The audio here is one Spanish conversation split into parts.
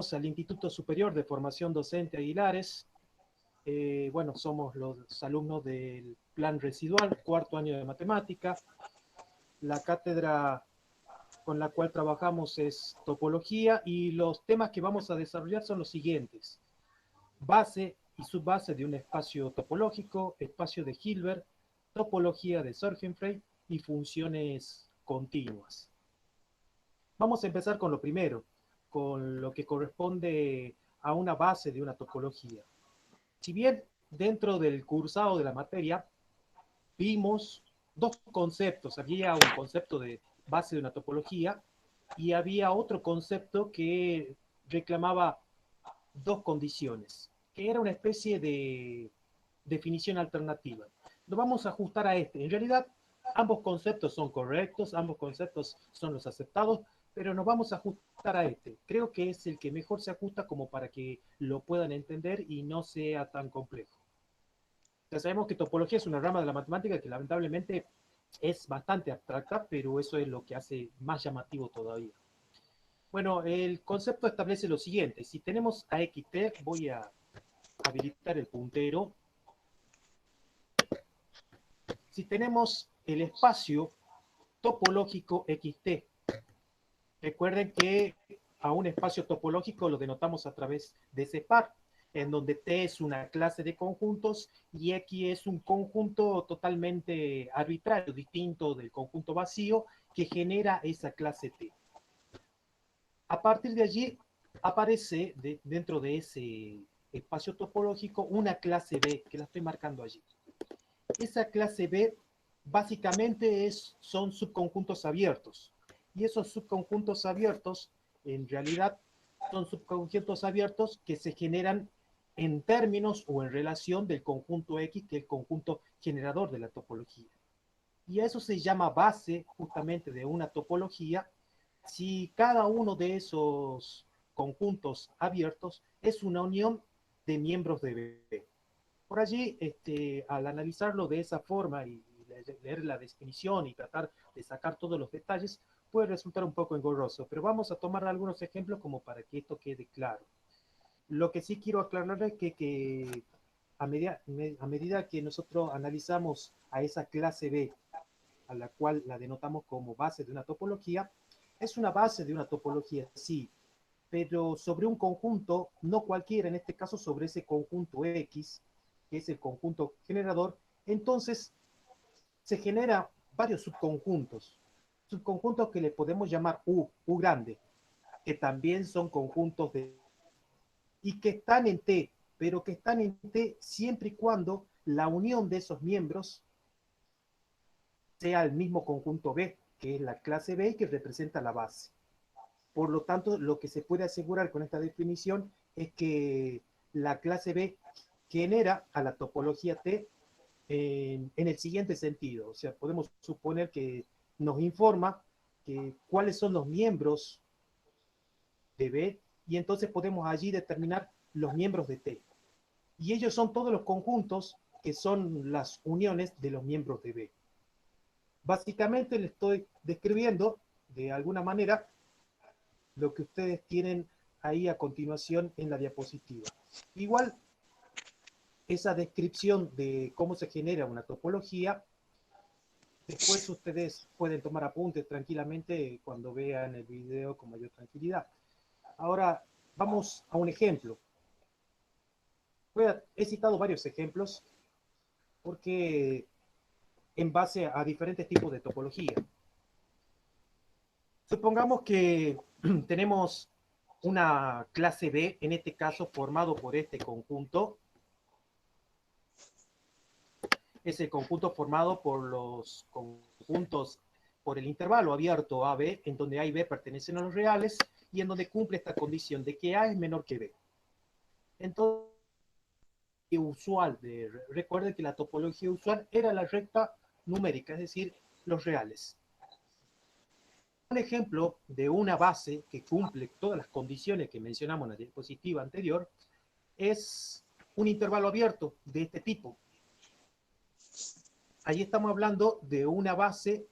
al Instituto Superior de Formación Docente Aguilares. Bueno, somos los alumnos del Plan Residual, cuarto año de matemática. La cátedra con la cual trabajamos es topología y los temas que vamos a desarrollar son los siguientes: base y subbase de un espacio topológico, espacio de Hilbert, topología de Sorgenfrey y funciones continuas. Vamos a empezar con lo primero, con lo que corresponde a una base de una topología. Si bien dentro del cursado de la materia vimos dos conceptos, había un concepto de base de una topología y había otro concepto que reclamaba dos condiciones, que era una especie de definición alternativa. Nos vamos a ajustar a este. En realidad, ambos conceptos son correctos, ambos conceptos son los aceptados, pero nos vamos a ajustar a este. Creo que es el que mejor se ajusta como para que lo puedan entender y no sea tan complejo. Ya sabemos que topología es una rama de la matemática que lamentablemente es bastante abstracta, pero eso es lo que hace más llamativo todavía. Bueno, el concepto establece lo siguiente: si tenemos a xt, voy a habilitar el puntero. Si tenemos el espacio topológico xt, recuerden que a un espacio topológico lo denotamos a través de ese par, en donde T es una clase de conjuntos y X es un conjunto totalmente arbitrario, distinto del conjunto vacío que genera esa clase T. A partir de allí aparece dentro de ese espacio topológico una clase B, que la estoy marcando allí. Esa clase B básicamente son subconjuntos abiertos. Y esos subconjuntos abiertos, en realidad, son subconjuntos abiertos que se generan en términos o en relación del conjunto X, que es el conjunto generador de la topología. Y a eso se llama base justamente de una topología si cada uno de esos conjuntos abiertos es una unión de miembros de B. Por allí, al analizarlo de esa forma y leer la definición y tratar de sacar todos los detalles, puede resultar un poco engorroso, pero vamos a tomar algunos ejemplos como para que esto quede claro. Lo que sí quiero aclarar es que a medida que nosotros analizamos a esa clase B, a la cual la denotamos como base de una topología, es una base de una topología, sí, pero sobre un conjunto, no cualquiera, en este caso sobre ese conjunto X, que es el conjunto generador. Entonces se generan varios subconjuntos que le podemos llamar U grande, que también son conjuntos y que están en T, pero que están en T siempre y cuando la unión de esos miembros sea el mismo conjunto B, que es la clase B y que representa la base. Por lo tanto, lo que se puede asegurar con esta definición es que la clase B genera a la topología T en el siguiente sentido. O sea, podemos suponer que nos informa que cuáles son los miembros de B y entonces podemos allí determinar los miembros de T. Y ellos son todos los conjuntos que son las uniones de los miembros de B. Básicamente le estoy describiendo de alguna manera lo que ustedes tienen ahí a continuación en la diapositiva. Igual, esa descripción de cómo se genera una topología, después ustedes pueden tomar apuntes tranquilamente cuando vean el video con mayor tranquilidad. Ahora, vamos a un ejemplo. He citado varios ejemplos porque en base a diferentes tipos de topología. Supongamos que tenemos una clase B, en este caso formado por este conjunto. Es el conjunto formado por los conjuntos por el intervalo abierto AB, en donde A y B pertenecen a los reales y en donde cumple esta condición de que A es menor que B. Entonces, recuerden que la topología usual era la recta numérica, es decir, los reales. Un ejemplo de una base que cumple todas las condiciones que mencionamos en la diapositiva anterior es un intervalo abierto de este tipo. Ahí estamos hablando de una base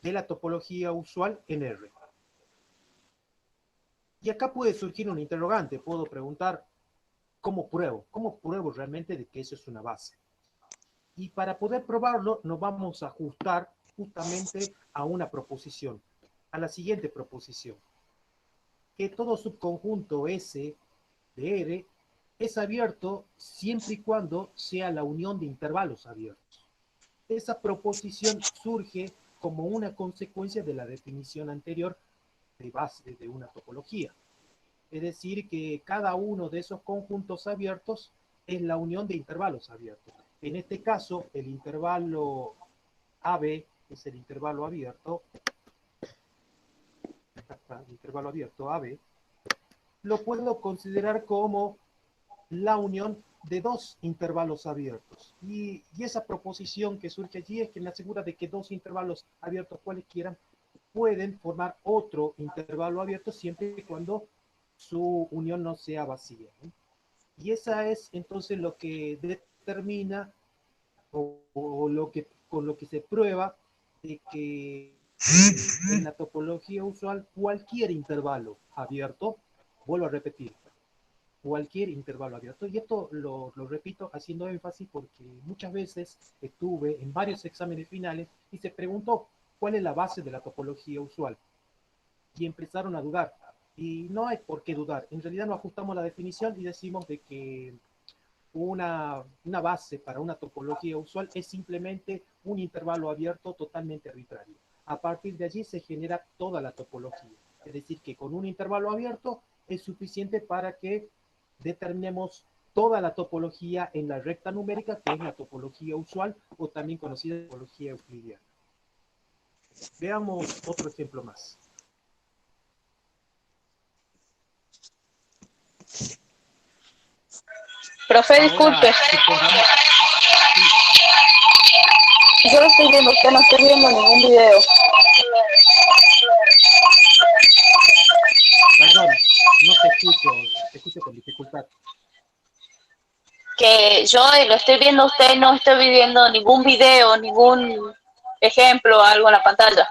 de la topología usual en R. Y acá puede surgir un interrogante, puedo preguntar, ¿cómo pruebo? ¿Cómo pruebo realmente de que eso es una base? Y para poder probarlo nos vamos a ajustar justamente a una proposición, a la siguiente proposición, que todo subconjunto S de R es abierto siempre y cuando sea la unión de intervalos abiertos. Esa proposición surge como una consecuencia de la definición anterior de base de una topología. Es decir, que cada uno de esos conjuntos abiertos es la unión de intervalos abiertos. En este caso, el intervalo AB es el intervalo abierto, el intervalo abierto AB, lo puedo considerar como la unión de dos intervalos abiertos. Y esa proposición que surge allí es que me asegura de que dos intervalos abiertos cualesquiera pueden formar otro intervalo abierto siempre y cuando su unión no sea vacía, ¿no? Y esa es entonces lo que determina o lo que, con lo que se prueba de que en la topología usual cualquier intervalo abierto, vuelvo a repetir, cualquier intervalo abierto. Y esto lo repito haciendo énfasis porque muchas veces estuve en varios exámenes finales y se preguntó cuál es la base de la topología usual. Y empezaron a dudar. Y no hay por qué dudar. En realidad nos ajustamos a la definición y decimos de que una base para una topología usual es simplemente un intervalo abierto totalmente arbitrario. A partir de allí se genera toda la topología. Es decir, que con un intervalo abierto es suficiente para que determinemos toda la topología en la recta numérica, que es la topología usual o también conocida como topología euclidiana. Veamos otro ejemplo más. Profe, Ahora, disculpe. supongamos, sí, Yo lo estoy viendo, usted no estoy viendo ningún video. perdón, no te escucho con dificultad. Que yo lo estoy viendo a usted, no estoy viendo ningún video, ningún ejemplo, algo en la pantalla.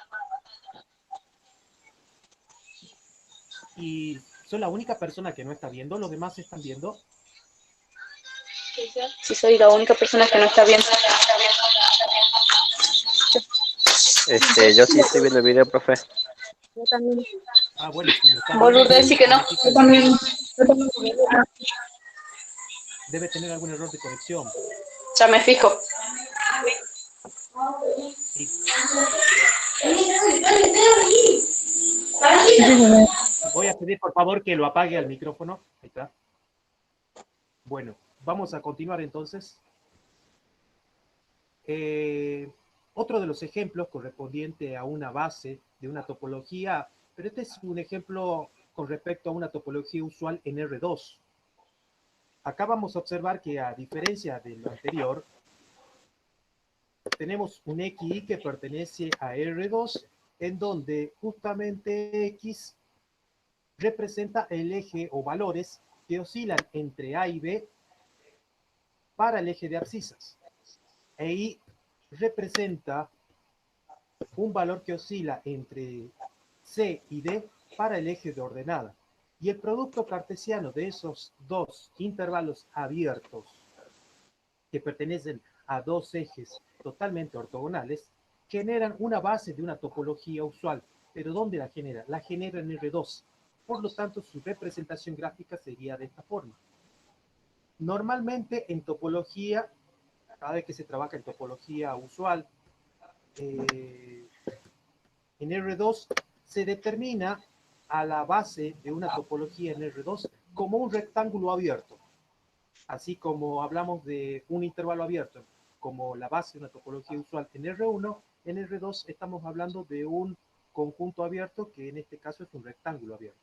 Y soy la única persona que no está viendo, los demás están viendo. Si soy la única persona que no está viendo. Yo sí estoy viendo el video, profe. Yo también. Ah, bueno, si lo está Vos viendo, Lourdes, decís entonces que no. significa Yo de también. que Yo también. debe tener algún error de conexión. Ya me fijo. Sí. Sí, Voy a pedir, por favor, que lo apague al micrófono. Ahí está. Bueno, vamos a continuar entonces. Eh, Otro de los ejemplos correspondiente a una base de una topología, pero este es un ejemplo con respecto a una topología usual en R2. Acá vamos a observar que a diferencia de lo anterior, tenemos un XY que pertenece a R2, en donde justamente X representa el eje o valores que oscilan entre A y B para el eje de abscisas. E Y representa un valor que oscila entre C y D para el eje de ordenada. Y el producto cartesiano de esos dos intervalos abiertos que pertenecen a dos ejes totalmente ortogonales generan una base de una topología usual. ¿Pero dónde la genera? La genera en R2. Por lo tanto, su representación gráfica sería de esta forma. Normalmente en topología, cada vez que se trabaja en topología usual, en R2 se determina a la base de una topología en R2 como un rectángulo abierto. Así como hablamos de un intervalo abierto como la base de una topología usual en R1, en R2 estamos hablando de un conjunto abierto que en este caso es un rectángulo abierto.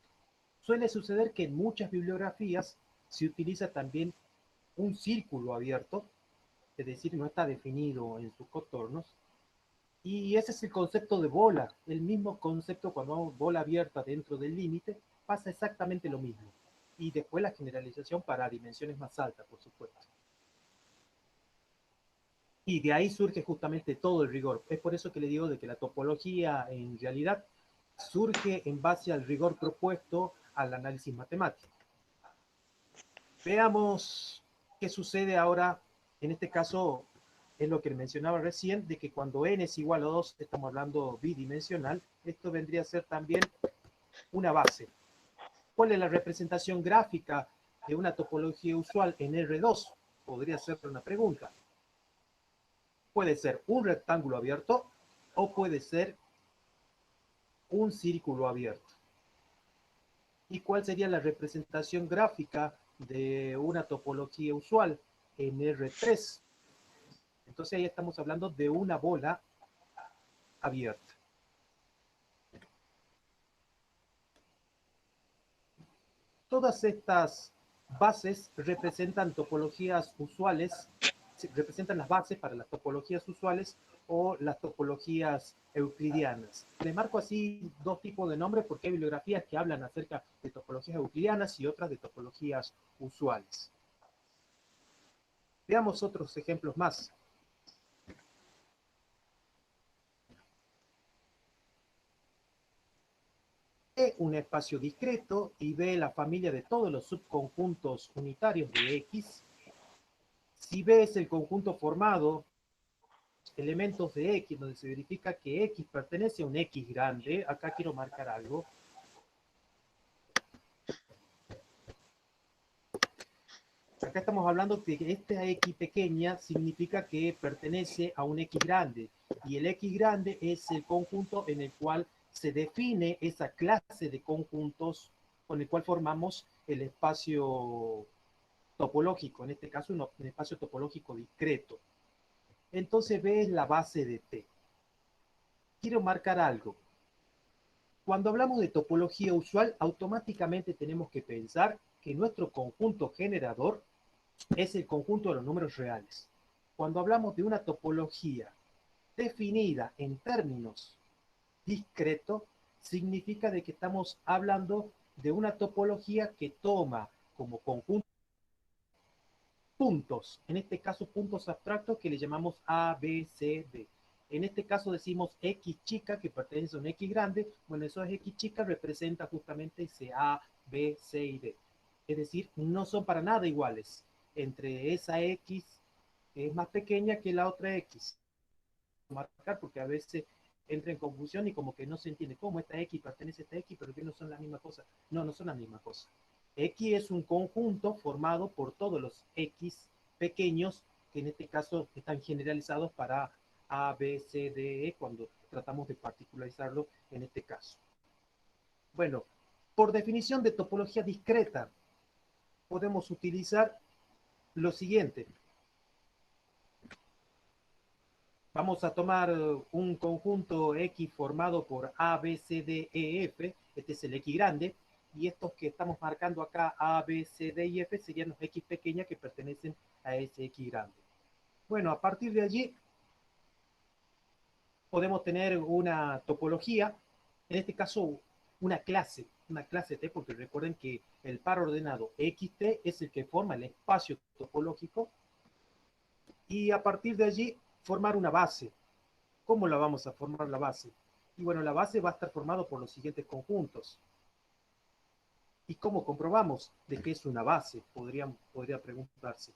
Suele suceder que en muchas bibliografías se utiliza también un círculo abierto, es decir, no está definido en sus contornos, y ese es el concepto de bola, el mismo concepto cuando vamos bola abierta dentro del límite, pasa exactamente lo mismo. Y después la generalización para dimensiones más altas, por supuesto. Y de ahí surge justamente todo el rigor. Es por eso que le digo de que la topología en realidad surge en base al rigor propuesto al análisis matemático. Veamos qué sucede ahora, en este caso, es lo que mencionaba recién, de que cuando n es igual a 2, estamos hablando bidimensional, esto vendría a ser también una base. ¿Cuál es la representación gráfica de una topología usual en R2? Podría ser una pregunta. Puede ser un rectángulo abierto o puede ser un círculo abierto. ¿Y cuál sería la representación gráfica de una topología usual en R3? Entonces ahí estamos hablando de una bola abierta. Todas estas bases representan topologías usuales, representan las bases para las topologías usuales o las topologías euclidianas. Le marco así dos tipos de nombres porque hay bibliografías que hablan acerca de topologías euclidianas y otras de topologías usuales. Veamos otros ejemplos más. E un espacio discreto y B la familia de todos los subconjuntos unitarios de X. Si B es el conjunto formado elementos de X, donde se verifica que X pertenece a un X grande, acá quiero marcar algo. Acá estamos hablando de que esta X pequeña significa que pertenece a un X grande, y el X grande es el conjunto en el cual se define esa clase de conjuntos con el cual formamos el espacio topológico, en este caso un espacio topológico discreto. Entonces B es la base de T. Quiero marcar algo. Cuando hablamos de topología usual, automáticamente tenemos que pensar que nuestro conjunto generador es el conjunto de los números reales. Cuando hablamos de una topología definida en términos discretos, significa de que estamos hablando de una topología que toma como conjunto puntos, en este caso puntos abstractos que le llamamos A, B, C, D. En este caso decimos X chica que pertenece a un X grande, bueno, esos X chicas representa justamente ese A, B, C y D. Es decir, no son para nada iguales entre esa X que es más pequeña que la otra X. Marcar porque a veces entra en confusión y como que no se entiende cómo esta X pertenece a esta X, pero que no son la misma cosa. No, no son la misma cosa. X es un conjunto formado por todos los X pequeños, que en este caso están generalizados para A, B, C, D, E, cuando tratamos de particularizarlo en este caso. Bueno, por definición de topología discreta, podemos utilizar lo siguiente. Vamos a tomar un conjunto X formado por A, B, C, D, E, F. Este es el X grande. Y estos que estamos marcando acá, A, B, C, D y F, serían los X pequeñas que pertenecen a ese X grande. Bueno, a partir de allí podemos tener una topología, en este caso una clase T, porque recuerden que el par ordenado XT es el que forma el espacio topológico, y a partir de allí formar una base. ¿Cómo la vamos a formar la base? Y bueno, la base va a estar formada por los siguientes conjuntos. ¿Y cómo comprobamos de qué es una base? Podría preguntarse.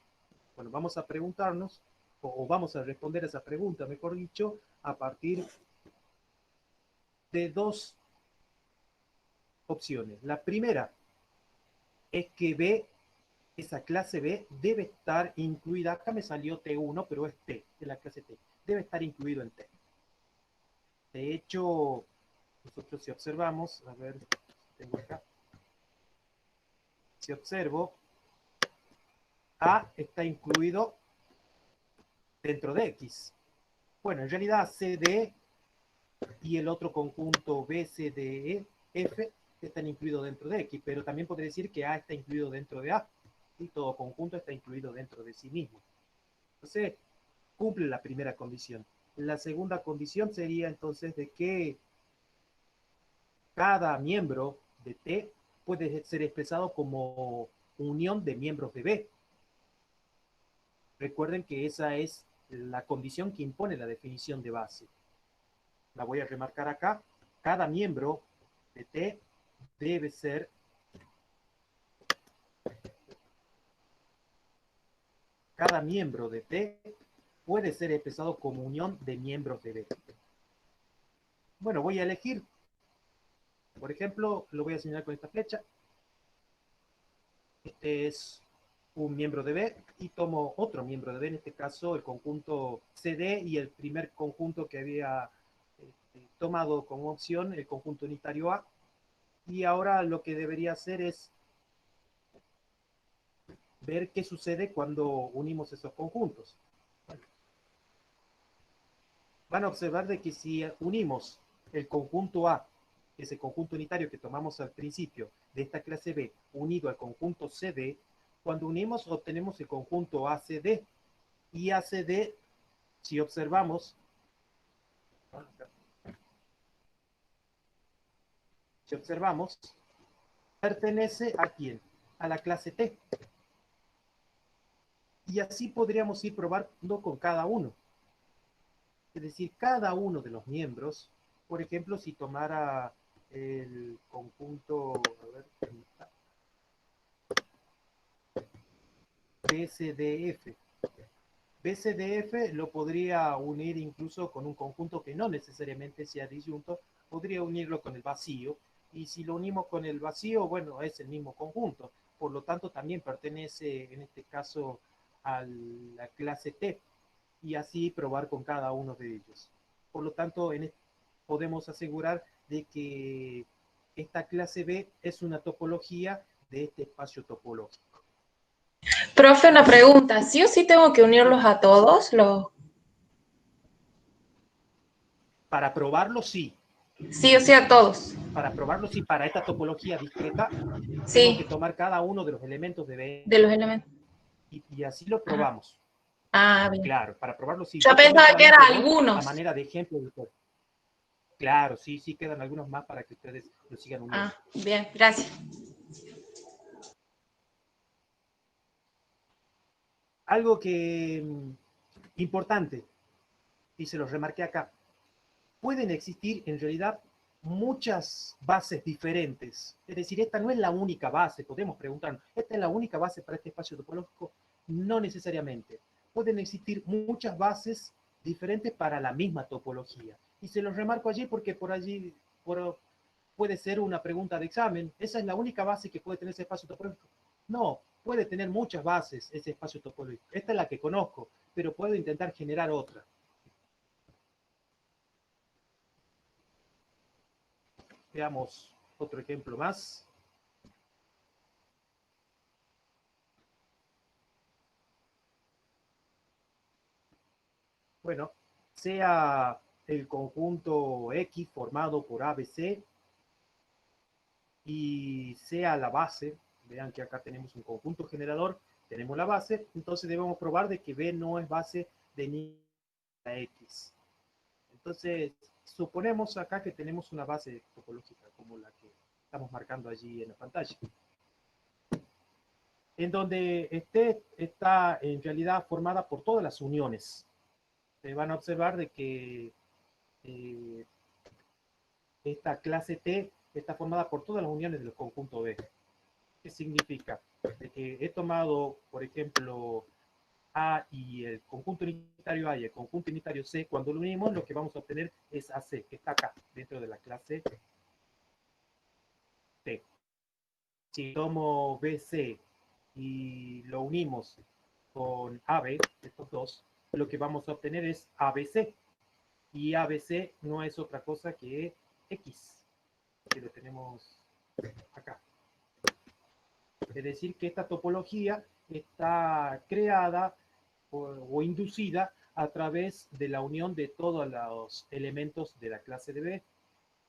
Bueno, vamos a preguntarnos, o vamos a responder a esa pregunta, mejor dicho, a partir de dos opciones. La primera es que B, esa clase B, debe estar incluida. Acá me salió T1, pero es T, de la clase T. Debe estar incluido en T. De hecho, nosotros si observamos, a ver, tengo acá. Si observo, A está incluido dentro de X. Bueno, en realidad CD y el otro conjunto B, C, D, E, F están incluidos dentro de X, pero también podría decir que A está incluido dentro de A y todo conjunto está incluido dentro de sí mismo. Entonces, cumple la primera condición. La segunda condición sería entonces de que cada miembro de T puede ser expresado como unión de miembros de B. Recuerden que esa es la condición que impone la definición de base. La voy a remarcar acá. Cada miembro de T debe ser cada miembro de T puede ser expresado como unión de miembros de B. Bueno, voy a elegir, por ejemplo, lo voy a señalar con esta flecha. Este es un miembro de B y tomo otro miembro de B, en este caso el conjunto CD y el primer conjunto que había tomado como opción, el conjunto unitario A. Y ahora lo que debería hacer es ver qué sucede cuando unimos esos conjuntos. Van a observar de que si unimos el conjunto A, ese conjunto unitario que tomamos al principio de esta clase B, unido al conjunto CD, cuando unimos obtenemos el conjunto ACD. Y ACD, si observamos, pertenece a quién? A la clase T. Y así podríamos ir probando con cada uno. Es decir, cada uno de los miembros, por ejemplo, si tomara el conjunto, a ver, BCDF. BCDF lo podría unir incluso con un conjunto que no necesariamente sea disyunto, podría unirlo con el vacío, y si lo unimos con el vacío, bueno, es el mismo conjunto, por lo tanto también pertenece en este caso a la clase T, y así probar con cada uno de ellos. Por lo tanto, podemos asegurar de que esta clase B es una topología de este espacio topológico. Profe, una pregunta. ¿Sí o sí tengo que unirlos a todos? Para probarlo, sí. Sí o sí a todos. Para probarlo, sí, para esta topología discreta, Sí. tengo que tomar cada uno de los elementos de B De los elementos. y así lo probamos. Ah, bien. Claro, para probarlo, sí. Yo pensaba que eran algunos. A manera de ejemplo. Claro, sí, sí, quedan algunos más para que ustedes lo sigan uniendo. Ah, bien, gracias. Algo que importante, y se los remarqué acá, pueden existir en realidad muchas bases diferentes. Es decir, esta no es la única base, podemos preguntarnos, ¿esta es la única base para este espacio topológico? No necesariamente. Pueden existir muchas bases diferentes para la misma topología. Y se los remarco allí porque por allí puede ser una pregunta de examen. ¿Esa es la única base que puede tener ese espacio topológico? No, puede tener muchas bases ese espacio topológico. Esta es la que conozco, pero puedo intentar generar otra. Veamos otro ejemplo más. Bueno, sea el conjunto X formado por ABC y sea la base, vean que acá tenemos un conjunto generador, tenemos la base, entonces debemos probar de que B no es base de ni X. Entonces, suponemos acá que tenemos una base topológica como la que estamos marcando allí en la pantalla, en donde está en realidad formada por todas las uniones. Se van a observar de que esta clase T está formada por todas las uniones del conjunto B. ¿Qué significa? De que he tomado, por ejemplo, A y el conjunto unitario A y el conjunto unitario C, cuando lo unimos, lo que vamos a obtener es AC, que está acá, dentro de la clase T. Si tomo BC y lo unimos con AB, estos dos, lo que vamos a obtener es ABC. Y ABC no es otra cosa que X, que lo tenemos acá. Es decir, que esta topología está creada o inducida a través de la unión de todos los elementos de la clase de B.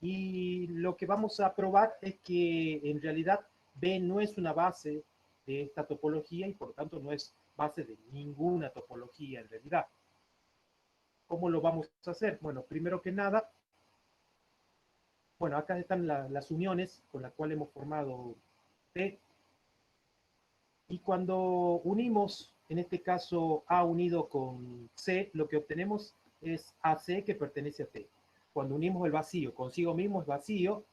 Y lo que vamos a probar es que en realidad B no es una base de esta topología y por lo tanto no es base de ninguna topología en realidad. ¿Cómo lo vamos a hacer? Bueno, primero que nada, bueno, acá están las uniones con las cuales hemos formado T. Y cuando unimos, en este caso A unido con C, lo que obtenemos es AC que pertenece a T. Cuando unimos el vacío consigo mismo es vacío.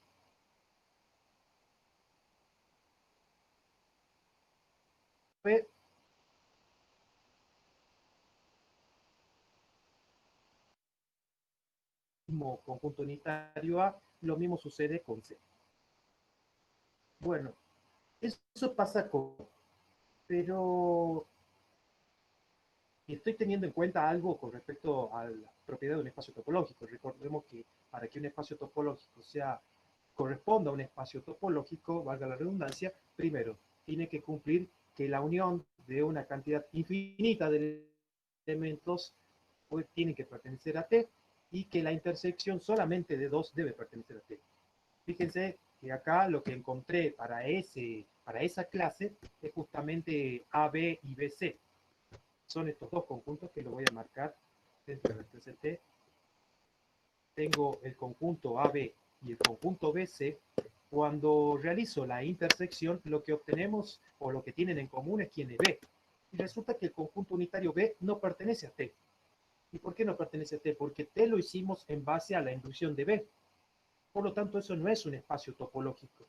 mismo conjunto unitario A, lo mismo sucede con C. Bueno, eso pasa con... Pero estoy teniendo en cuenta algo con respecto a la propiedad de un espacio topológico. Recordemos que para que un espacio topológico corresponda a un espacio topológico, valga la redundancia, primero, tiene que cumplir que la unión de una cantidad infinita de elementos pues, tiene que pertenecer a T y que la intersección solamente de dos debe pertenecer a T. Fíjense que acá lo que encontré para esa clase es justamente AB y BC. Son estos dos conjuntos que lo voy a marcar dentro del TCT. Tengo el conjunto AB y el conjunto BC. Cuando realizo la intersección, lo que obtenemos o lo que tienen en común es quién es B. Y resulta que el conjunto unitario B no pertenece a T. ¿Y por qué no pertenece a T? Porque T lo hicimos en base a la inducción de B. Por lo tanto, eso no es un espacio topológico.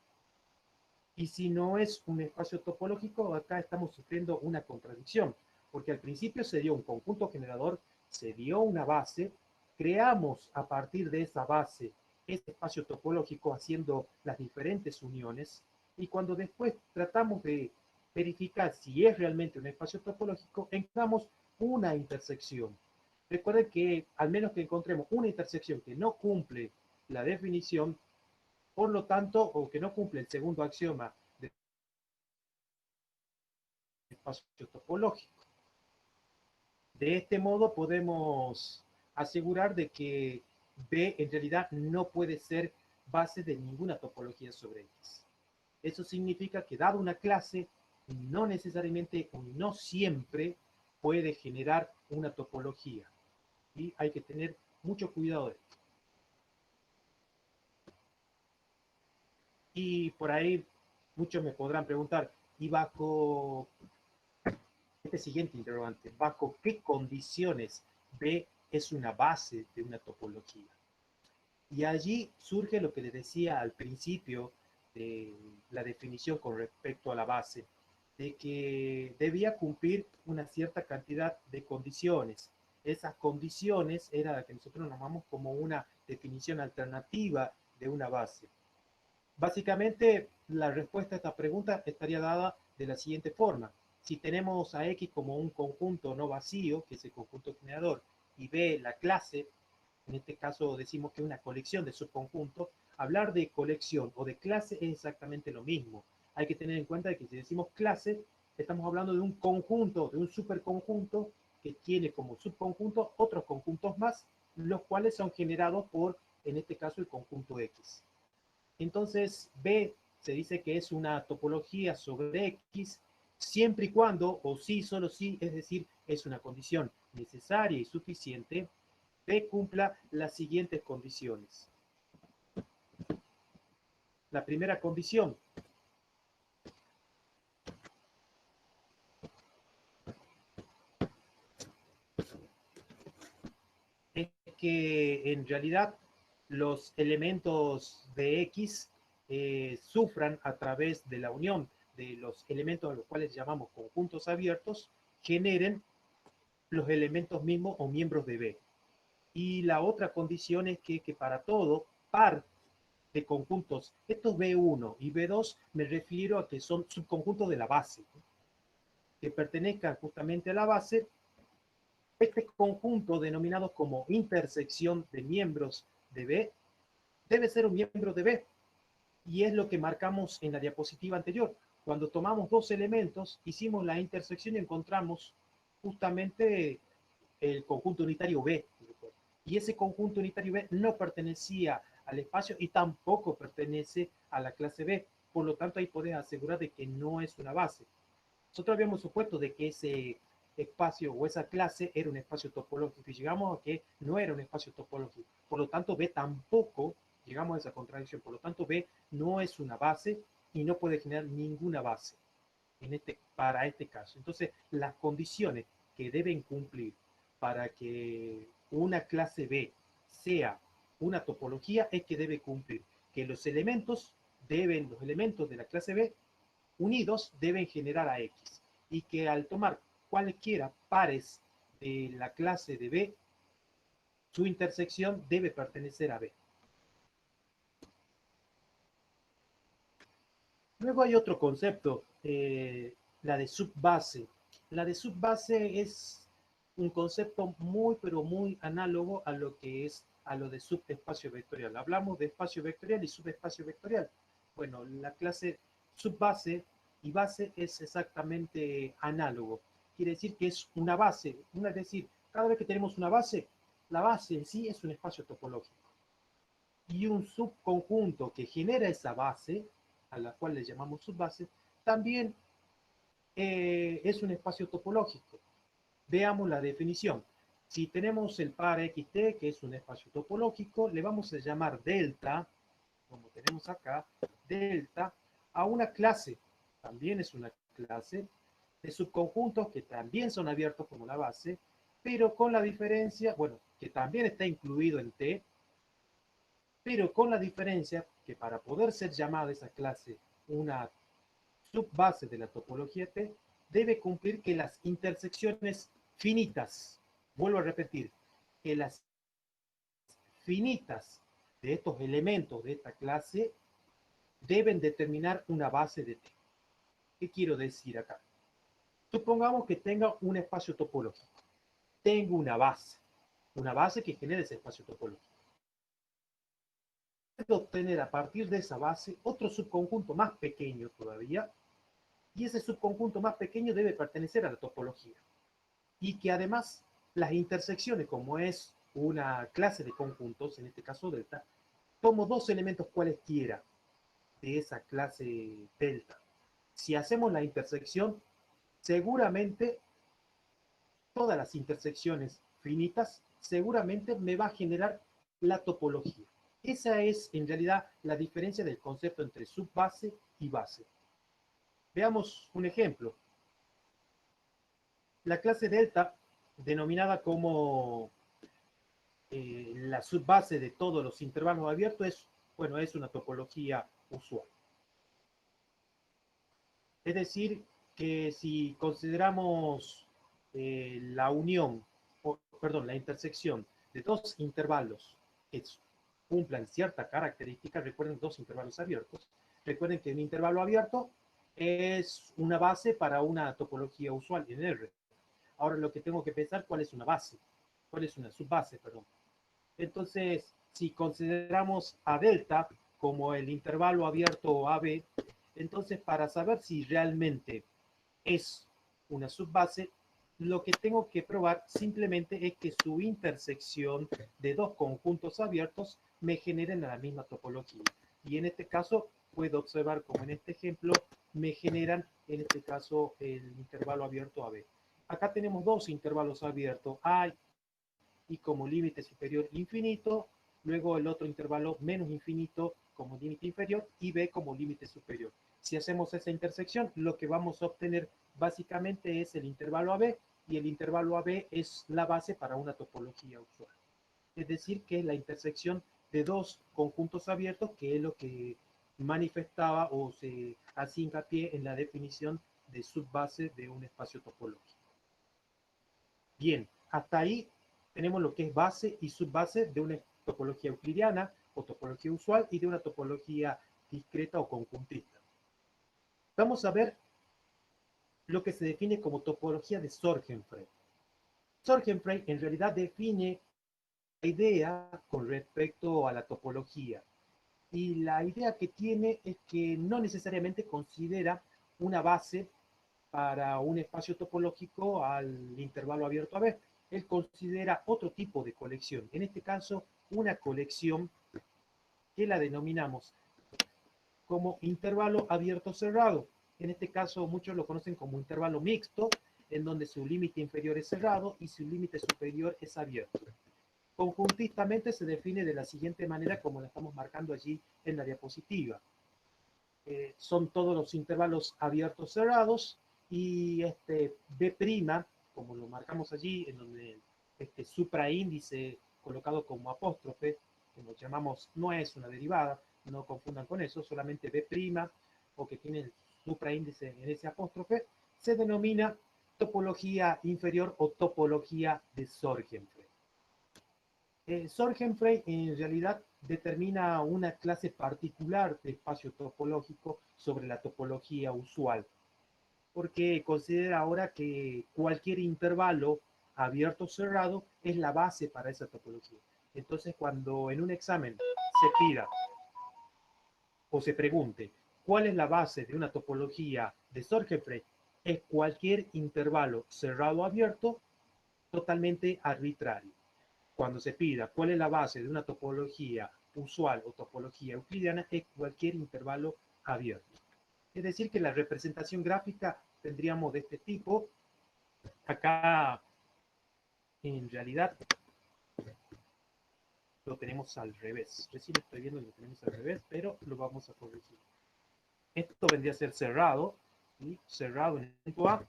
Y si no es un espacio topológico, acá estamos sufriendo una contradicción, porque al principio se dio un conjunto generador, se dio una base, creamos a partir de esa base este espacio topológico haciendo las diferentes uniones, y cuando después tratamos de verificar si es realmente un espacio topológico, encontramos una intersección. Recuerden que al menos que encontremos una intersección que no cumple la definición, por lo tanto, o que no cumple el segundo axioma del espacio topológico. De este modo podemos asegurar de que B en realidad no puede ser base de ninguna topología sobre X. Eso significa que dada una clase, no necesariamente o no siempre puede generar una topología. Y hay que tener mucho cuidado de esto. Y por ahí muchos me podrán preguntar, ¿y bajo este siguiente interrogante, bajo qué condiciones B es una base de una topología? Y allí surge lo que les decía al principio de la definición con respecto a la base, de que debía cumplir una cierta cantidad de condiciones. Esas condiciones era la que nosotros llamamos como una definición alternativa de una base. Básicamente, la respuesta a esta pregunta estaría dada de la siguiente forma. Si tenemos a X como un conjunto no vacío, que es el conjunto generador, y B la clase, en este caso decimos que es una colección de subconjuntos, hablar de colección o de clase es exactamente lo mismo. Hay que tener en cuenta que si decimos clase, estamos hablando de un conjunto, de un superconjunto que tiene como subconjunto otros conjuntos más, los cuales son generados por, en este caso, el conjunto X. Entonces, B se dice que es una topología sobre X, siempre y cuando, o sí, solo sí, es decir, es una condición necesaria y suficiente, B cumpla las siguientes condiciones. La primera condición es que en realidad los elementos de X sufran a través de la unión de los elementos a los cuales llamamos conjuntos abiertos, generen los elementos mismos o miembros de B. Y la otra condición es que para todo par de conjuntos, estos B1 y B2 me refiero a que son subconjuntos de la base, que pertenezcan justamente a la base. Este conjunto denominado como intersección de miembros de B debe ser un miembro de B, y es lo que marcamos en la diapositiva anterior. Cuando tomamos dos elementos, hicimos la intersección y encontramos justamente el conjunto unitario B. Y ese conjunto unitario B no pertenecía al espacio y tampoco pertenece a la clase B. Por lo tanto, ahí podés asegurar de que no es una base. Nosotros habíamos supuesto de que ese espacio o esa clase era un espacio topológico y llegamos a que no era un espacio topológico. Por lo tanto, B tampoco, llegamos a esa contradicción, por lo tanto, B no es una base y no puede generar ninguna base para este caso. Entonces, las condiciones que deben cumplir para que una clase B sea una topología es que debe cumplir que los elementos de la clase B unidos deben generar a X, y que al tomar cualquiera pares de la clase de B, su intersección debe pertenecer a B. Luego hay otro concepto, la de subbase. La de subbase es un concepto muy, pero muy análogo a lo que es a lo de subespacio vectorial. Hablamos de espacio vectorial y subespacio vectorial. Bueno, la clase subbase y base es exactamente análogo. Quiere decir que es una base, es decir, cada vez que tenemos una base, la base en sí es un espacio topológico. Y un subconjunto que genera esa base, a la cual le llamamos subbase, también es un espacio topológico. Veamos la definición. Si tenemos el par XT, que es un espacio topológico, le vamos a llamar delta, como tenemos acá, delta, a una clase, también es una clase, de subconjuntos que también son abiertos como la base, pero con la diferencia, bueno, que también está incluido en T, pero con la diferencia que para poder ser llamada esa clase una subbase de la topología T, debe cumplir que las intersecciones finitas, vuelvo a repetir, que las finitas de estos elementos de esta clase deben determinar una base de T. ¿Qué quiero decir acá? Supongamos que tenga un espacio topológico. Tengo una base que genera ese espacio topológico. Puedo obtener a partir de esa base otro subconjunto más pequeño todavía, y ese subconjunto más pequeño debe pertenecer a la topología. Y que además las intersecciones, como es una clase de conjuntos, en este caso delta, tomo dos elementos cualesquiera de esa clase delta. Si hacemos la intersección, seguramente todas las intersecciones finitas, seguramente me va a generar la topología. Esa es en realidad la diferencia del concepto entre subbase y base. Veamos un ejemplo. La clase delta, denominada como la subbase de todos los intervalos abiertos, es una topología usual. Es decir, que si consideramos la unión, la intersección de dos intervalos que cumplan cierta característica, recuerden dos intervalos abiertos, recuerden que un intervalo abierto es una base para una topología usual en R. Ahora lo que tengo que pensar, ¿cuál es una base? ¿Cuál es una subbase, perdón? Entonces, si consideramos a delta como el intervalo abierto AB, entonces para saber si realmente es una subbase, lo que tengo que probar simplemente es que su intersección de dos conjuntos abiertos me generen la misma topología. Y en este caso, puedo observar como en este ejemplo, me generan en este caso el intervalo abierto AB. Acá tenemos dos intervalos abiertos, A y como límite superior infinito, luego el otro intervalo menos infinito como límite inferior y B como límite superior. Si hacemos esa intersección, lo que vamos a obtener básicamente es el intervalo AB, y el intervalo AB es la base para una topología usual. Es decir, que es la intersección de dos conjuntos abiertos, que es lo que manifestaba o se hacía hincapié en la definición de subbase de un espacio topológico. Bien, hasta ahí tenemos lo que es base y subbase de una topología euclidiana o topología usual y de una topología discreta o conjuntista. Vamos a ver lo que se define como topología de Sorgenfrey. Sorgenfrey en realidad define la idea con respecto a la topología. Y la idea que tiene es que no necesariamente considera una base para un espacio topológico al intervalo abierto AB. Él considera otro tipo de colección. En este caso, una colección que la denominamos como intervalo abierto cerrado. En este caso, muchos lo conocen como intervalo mixto, en donde su límite inferior es cerrado y su límite superior es abierto. Conjuntistamente se define de la siguiente manera, como la estamos marcando allí en la diapositiva. Son todos los intervalos abiertos cerrados, y B', como lo marcamos allí, en donde este supraíndice colocado como apóstrofe, que nos llamamos, no es una derivada, no confundan con eso, solamente B', o que tiene el supraíndice en ese apóstrofe, se denomina topología inferior o topología de Sorgenfrey. Sorgenfrey en realidad determina una clase particular de espacio topológico sobre la topología usual, porque considera ahora que cualquier intervalo abierto o cerrado es la base para esa topología. Entonces, cuando en un examen se pida o se pregunte cuál es la base de una topología de Sorgenfrey, es cualquier intervalo cerrado o abierto totalmente arbitrario. Cuando se pida cuál es la base de una topología usual o topología euclidiana, es cualquier intervalo abierto. Es decir, que la representación gráfica tendríamos de este tipo. Acá, en realidad, lo tenemos al revés. Recién estoy viendo que lo tenemos al revés, pero lo vamos a corregir. Esto vendría a ser cerrado, ¿sí? Cerrado en el punto A,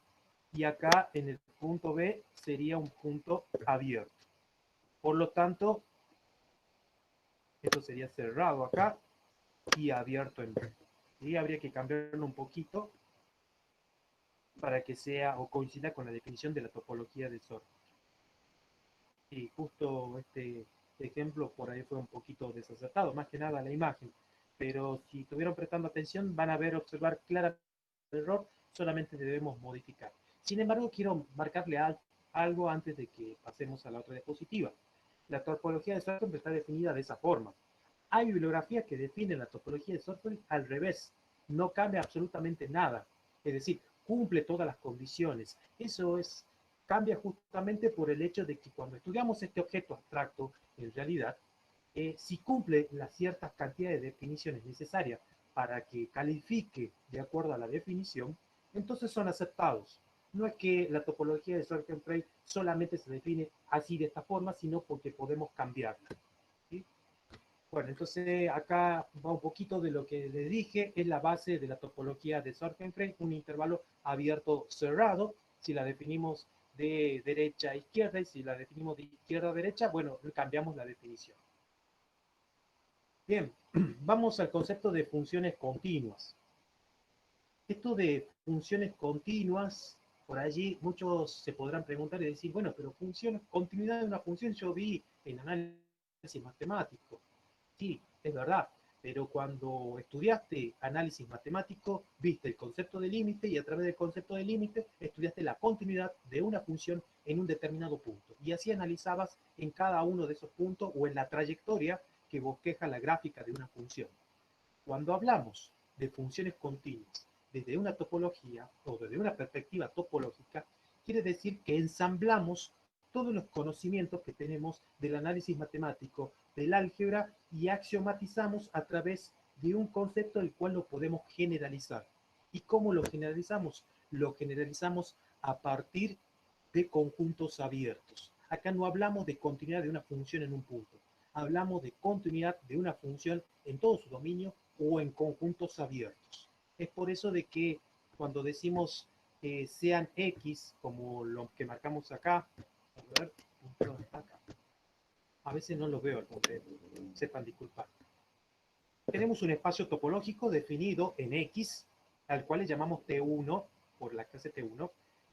y acá en el punto B sería un punto abierto. Por lo tanto, esto sería cerrado acá y abierto en B. Y habría que cambiarlo un poquito para que sea o coincida con la definición de la topología de Sorgenfrey. Y justo este ejemplo por ahí fue un poquito desacertado, más que nada la imagen. Pero si estuvieron prestando atención, van a ver, observar claramente el error, solamente debemos modificar. Sin embargo, quiero marcarle algo antes de que pasemos a la otra diapositiva. La topología de Sorgenfrey está definida de esa forma. Hay bibliografías que definen la topología de Sorgenfrey al revés. No cambia absolutamente nada. Es decir, cumple todas las condiciones. Eso es, cambia justamente por el hecho de que cuando estudiamos este objeto abstracto, en realidad, si cumple las ciertas cantidades de definiciones necesarias para que califique de acuerdo a la definición, entonces son aceptados. No es que la topología de Sorgenfrey solamente se define así de esta forma, sino porque podemos cambiarla. ¿Sí? Bueno, entonces acá va un poquito de lo que les dije, es la base de la topología de Sorgenfrey, un intervalo abierto cerrado. Si la definimos de derecha a izquierda y si la definimos de izquierda a derecha, bueno, cambiamos la definición. Bien, vamos al concepto de funciones continuas. Esto de funciones continuas, por allí muchos se podrán preguntar y decir, bueno, pero continuidad de una función yo vi en análisis matemático. Sí, es verdad, pero cuando estudiaste análisis matemático, viste el concepto de límite y a través del concepto de límite estudiaste la continuidad de una función en un determinado punto. Y así analizabas en cada uno de esos puntos o en la trayectoria que bosqueja la gráfica de una función. Cuando hablamos de funciones continuas desde una topología o desde una perspectiva topológica, quiere decir que ensamblamos todos los conocimientos que tenemos del análisis matemático, del álgebra, y axiomatizamos a través de un concepto del cual lo podemos generalizar. ¿Y cómo lo generalizamos? Lo generalizamos a partir de conjuntos abiertos. Acá no hablamos de continuidad de una función en un punto, hablamos de continuidad de una función en todo su dominio o en conjuntos abiertos. Es por eso de que cuando decimos sean X, como lo que marcamos acá, a ver, acá. A veces no lo veo al completo, sepan disculpar. Tenemos un espacio topológico definido en X, al cual le llamamos T1 por la clase T1,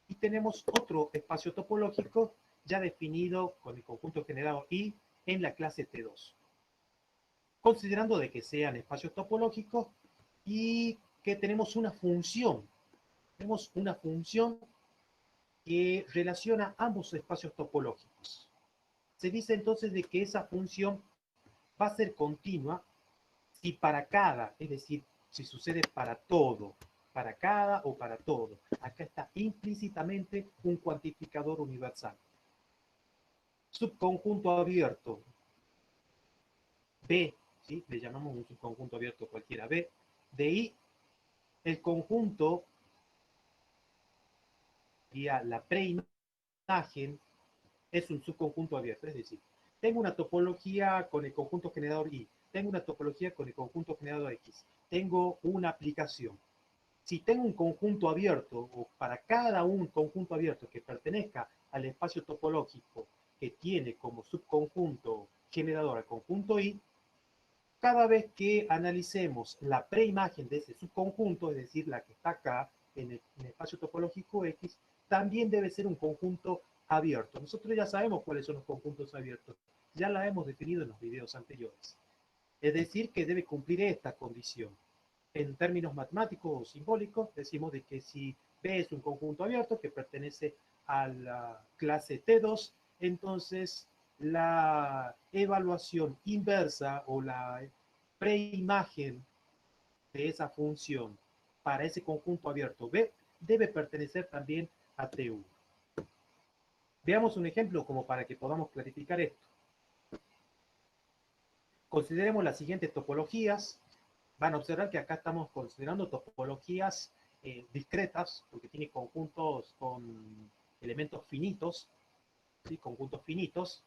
y tenemos otro espacio topológico ya definido con el conjunto generado I en la clase T2. Considerando de que sean espacios topológicos y que tenemos una función que relaciona ambos espacios topológicos. Se dice entonces de que esa función va a ser continua si para cada, es decir, si sucede para todo, para cada o para todo. Acá está implícitamente un cuantificador universal. Subconjunto abierto B, ¿sí? Le llamamos un subconjunto abierto cualquiera B, de I, el conjunto sería la preimagen, es un subconjunto abierto, es decir, tengo una topología con el conjunto generador I, tengo una topología con el conjunto generador X, tengo una aplicación. Si tengo un conjunto abierto, o para cada un conjunto abierto que pertenezca al espacio topológico que tiene como subconjunto generador al conjunto I, cada vez que analicemos la preimagen de ese subconjunto, es decir, la que está acá en el espacio topológico X, también debe ser un conjunto abierto. Nosotros ya sabemos cuáles son los conjuntos abiertos. ya la hemos definido en los videos anteriores. Es decir, que debe cumplir esta condición. En términos matemáticos o simbólicos, decimos de que si B es un conjunto abierto que pertenece a la clase T2, entonces la evaluación inversa o la preimagen de esa función para ese conjunto abierto B debe pertenecer también a T1. Veamos un ejemplo como para que podamos clarificar esto. Consideremos las siguientes topologías. Van a observar que acá estamos considerando topologías discretas, porque tiene conjuntos con elementos finitos, ¿sí? Conjuntos finitos,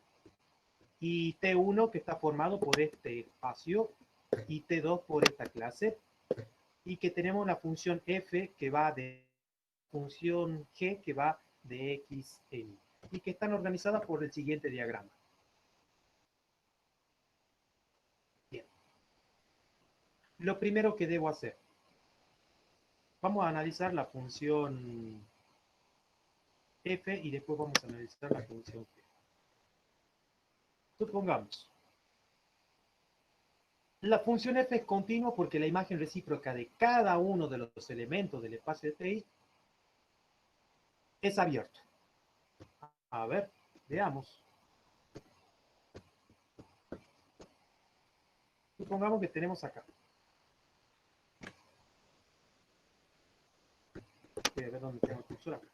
y T1 que está formado por este espacio, y T2 por esta clase, y que tenemos la función f que va de función g que va de x en y, y que están organizadas por el siguiente diagrama. Bien. Lo primero que debo hacer, vamos a analizar la función f y después vamos a analizar la función g. Supongamos, la función f es continua porque la imagen recíproca de cada uno de los elementos del espacio de Ti es abierto. A ver, veamos. Supongamos que tenemos acá. Voy a ver dónde tengo el cursor acá.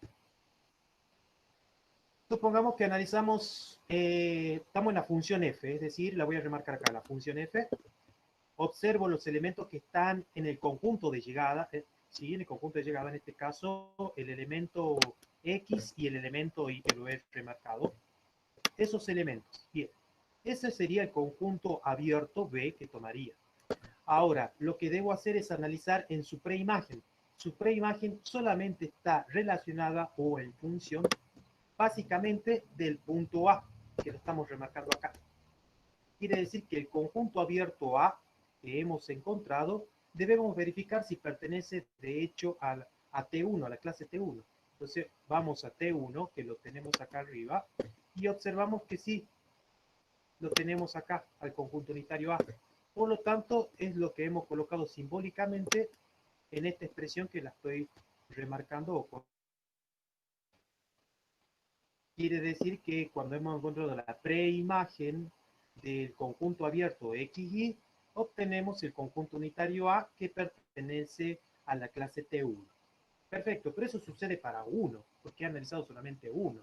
Supongamos que analizamos, estamos en la función f, es decir, la voy a remarcar acá, la función f. Observo los elementos que están en el conjunto de llegada, ¿sí? En el conjunto de llegada, en este caso, el elemento x y el elemento y, que lo he remarcado. Esos elementos. Bien, ese sería el conjunto abierto B que tomaría. Ahora, lo que debo hacer es analizar en su preimagen. Su preimagen solamente está relacionada o en función básicamente del punto A, que lo estamos remarcando acá. Quiere decir que el conjunto abierto A que hemos encontrado, debemos verificar si pertenece de hecho a T1, a la clase T1. Entonces vamos a T1, que lo tenemos acá arriba, y observamos que sí, lo tenemos acá, al conjunto unitario A. Por lo tanto, es lo que hemos colocado simbólicamente en esta expresión que la estoy remarcando. Quiere decir que cuando hemos encontrado la preimagen del conjunto abierto XY, obtenemos el conjunto unitario A que pertenece a la clase T1. Perfecto, pero eso sucede para 1, porque he analizado solamente 1.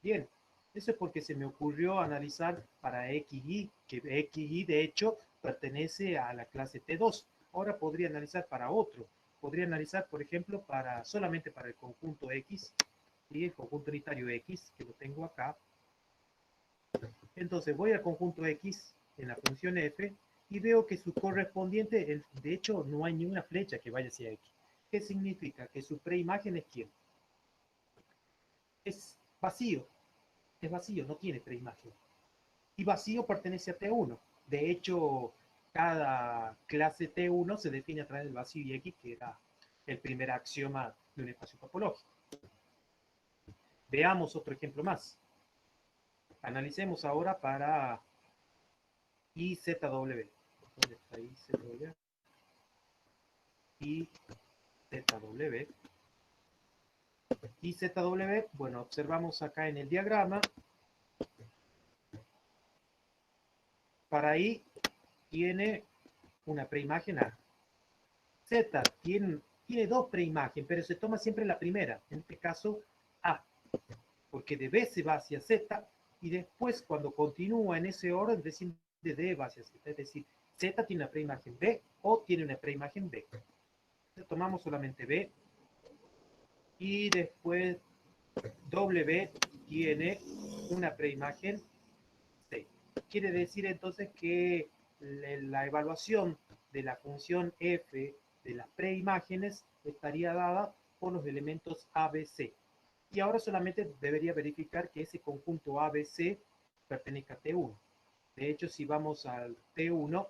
Bien, eso es porque se me ocurrió analizar para XY, que XY de hecho pertenece a la clase T2. Ahora podría analizar para otro. Podría analizar, por ejemplo, solamente para el conjunto X, y el conjunto unitario X, que lo tengo acá. Entonces voy al conjunto X en la función f y veo que su correspondiente, de hecho no hay ninguna flecha que vaya hacia X. ¿Qué significa? Que su preimagen es ¿quién? Es vacío, no tiene preimagen. Y vacío pertenece a T1. De hecho, cada clase T1 se define a través del vacío y X, que era el primer axioma de un espacio topológico. Veamos otro ejemplo más. Analicemos ahora para IZW. ¿Dónde está IZW? IZW. IZW, bueno, observamos acá en el diagrama. Para I tiene una preimagen A. Z tiene dos preimagen, pero se toma siempre la primera, en este caso A, porque de B se va hacia Z y después cuando continúa en ese orden decimos de D va hacia Z, es decir, Z tiene una preimagen B o tiene una preimagen B. Entonces, tomamos solamente B y después W tiene una preimagen C. Quiere decir entonces que la evaluación de la función f de las preimágenes estaría dada por los elementos ABC. Y ahora solamente debería verificar que ese conjunto ABC pertenezca a T1. De hecho, si vamos al T1,